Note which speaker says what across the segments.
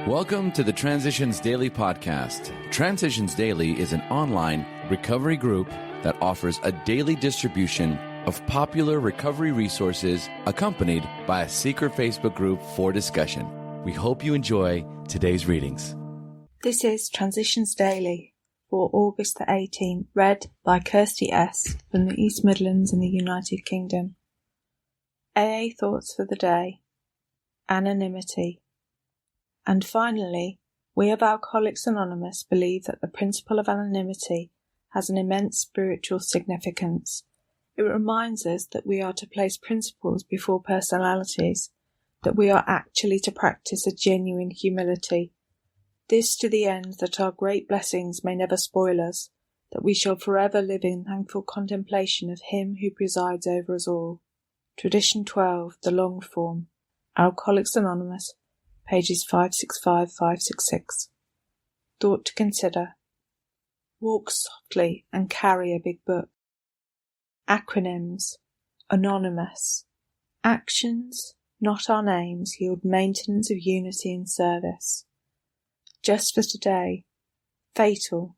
Speaker 1: Welcome to the Transitions Daily podcast. Transitions Daily is an online recovery group that offers a daily distribution of popular recovery resources accompanied by a secret Facebook group for discussion. We hope you enjoy today's readings.
Speaker 2: This is Transitions Daily for August the 18th, read by Kirsty S. from the East Midlands in the United Kingdom. AA Thoughts for the Day. Anonymity. And finally, we of Alcoholics Anonymous believe that the principle of anonymity has an immense spiritual significance. It reminds us that we are to place principles before personalities, that we are actually to practice a genuine humility. This to the end that our great blessings may never spoil us, that we shall forever live in thankful contemplation of Him who presides over us all. Tradition 12, the long form. Alcoholics Anonymous, pages 565-566. Thought to consider. Walk softly and carry a big book. Acronyms. Anonymous. Actions, not our names, yield maintenance of unity and service. Just for today. Fatal.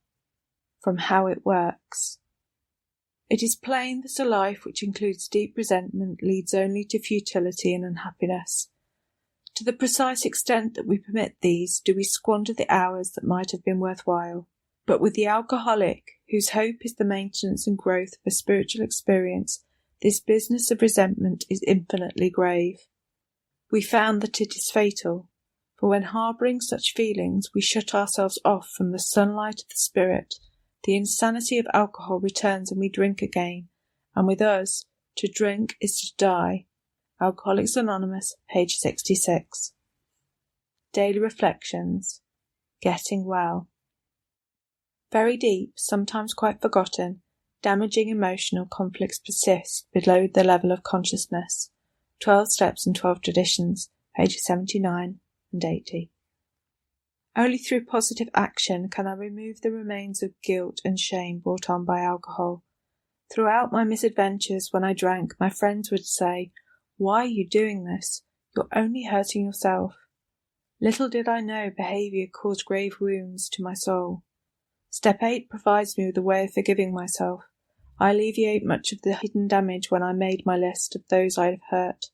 Speaker 2: From how it works. It is plain that a life which includes deep resentment leads only to futility and unhappiness. To the precise extent that we permit these, do we squander the hours that might have been worthwhile. But with the alcoholic, whose hope is the maintenance and growth of a spiritual experience, this business of resentment is infinitely grave. We found that it is fatal, for when harbouring such feelings, we shut ourselves off from the sunlight of the spirit. The insanity of alcohol returns and we drink again, and with us, to drink is to die. Alcoholics Anonymous, page 66. Daily Reflections. Getting well. Very deep, sometimes quite forgotten, damaging emotional conflicts persist below the level of consciousness. 12 Steps and 12 Traditions, pages 79 and 80. Only through positive action can I remove the remains of guilt and shame brought on by alcohol. Throughout my misadventures when I drank, my friends would say, "Why are you doing this? You're only hurting yourself." Little did I know behaviour caused grave wounds to my soul. Step 8 provides me with a way of forgiving myself. I alleviate much of the hidden damage when I made my list of those I have hurt.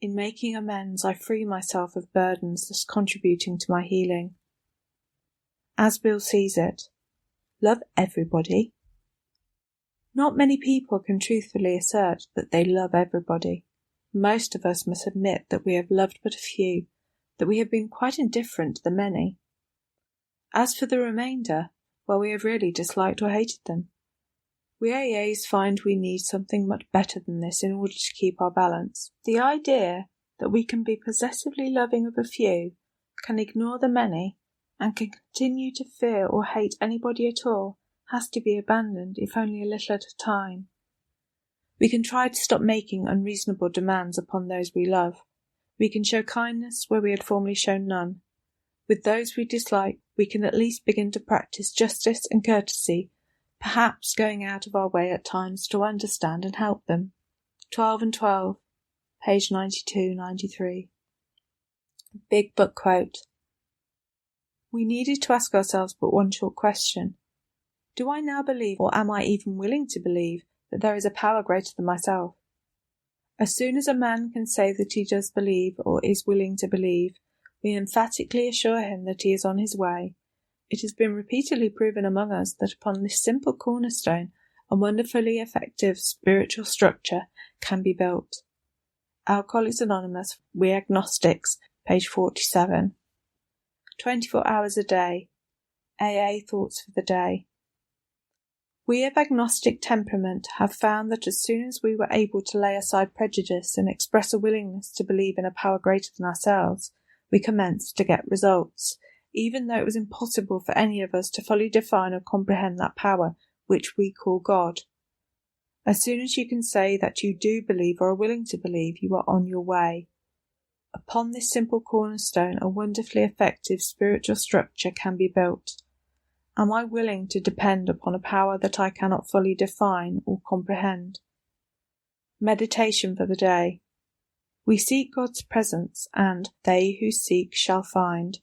Speaker 2: In making amends, I free myself of burdens thus contributing to my healing. As Bill sees it, love everybody. Not many people can truthfully assert that they love everybody. Most of us must admit that we have loved but a few, that we have been quite indifferent to the many. As for the remainder, well, we have really disliked or hated them. We AAs find we need something much better than this in order to keep our balance. The idea that we can be possessively loving of a few, can ignore the many, and can continue to fear or hate anybody at all, has to be abandoned, if only a little at a time. We can try to stop making unreasonable demands upon those we love. We can show kindness where we had formerly shown none. With those we dislike, we can at least begin to practice justice and courtesy, perhaps going out of our way at times to understand and help them. 12 and 12, page 92-93. Big Book Quote. We needed to ask ourselves but one short question. Do I now believe, or am I even willing to believe, that there is a power greater than myself? As soon as a man can say that he does believe, or is willing to believe, we emphatically assure him that he is on his way. It has been repeatedly proven among us that upon this simple cornerstone a wonderfully effective spiritual structure can be built. Alcoholics Anonymous, We Agnostics, page 47. 24 hours a day. AA Thoughts for the Day. We of agnostic temperament have found that as soon as we were able to lay aside prejudice and express a willingness to believe in a power greater than ourselves, we commenced to get results, even though it was impossible for any of us to fully define or comprehend that power which we call God. As soon as you can say that you do believe or are willing to believe, you are on your way. Upon this simple cornerstone, a wonderfully effective spiritual structure can be built. Am I willing to depend upon a power that I cannot fully define or comprehend? Meditation for the day. We seek God's presence, and they who seek shall find.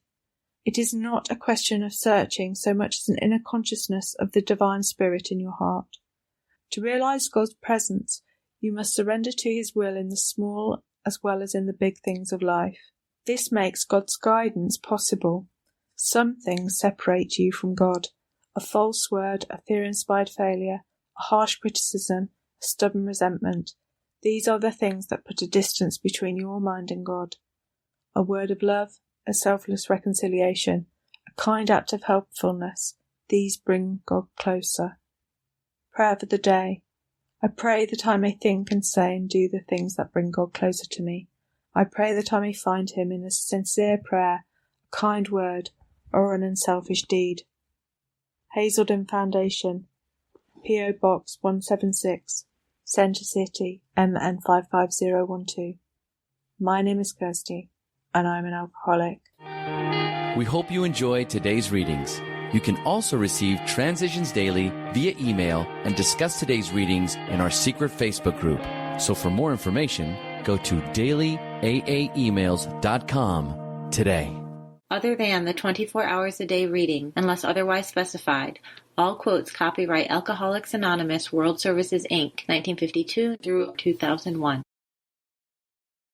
Speaker 2: It is not a question of searching so much as an inner consciousness of the divine spirit in your heart. To realize God's presence, you must surrender to his will in the small as well as in the big things of life. This makes God's guidance possible. Some things separate you from God. A false word, a fear-inspired failure, a harsh criticism, a stubborn resentment. These are the things that put a distance between your mind and God. A word of love, a selfless reconciliation, a kind act of helpfulness, these bring God closer. Prayer for the day. I pray that I may think and say and do the things that bring God closer to me. I pray that I may find him in a sincere prayer, a kind word, or an unselfish deed. Hazelden Foundation, P.O. Box 176, Centre City, MN 55012. My name is Kirsty, and I'm an alcoholic.
Speaker 1: We hope you enjoyed today's readings. You can also receive Transitions Daily via email and discuss today's readings in our secret Facebook group. So for more information, go to dailyaaemails.com today.
Speaker 3: Other than the 24 hours a day reading, unless otherwise specified, all quotes copyright Alcoholics Anonymous World Services, Inc., 1952 through 2001.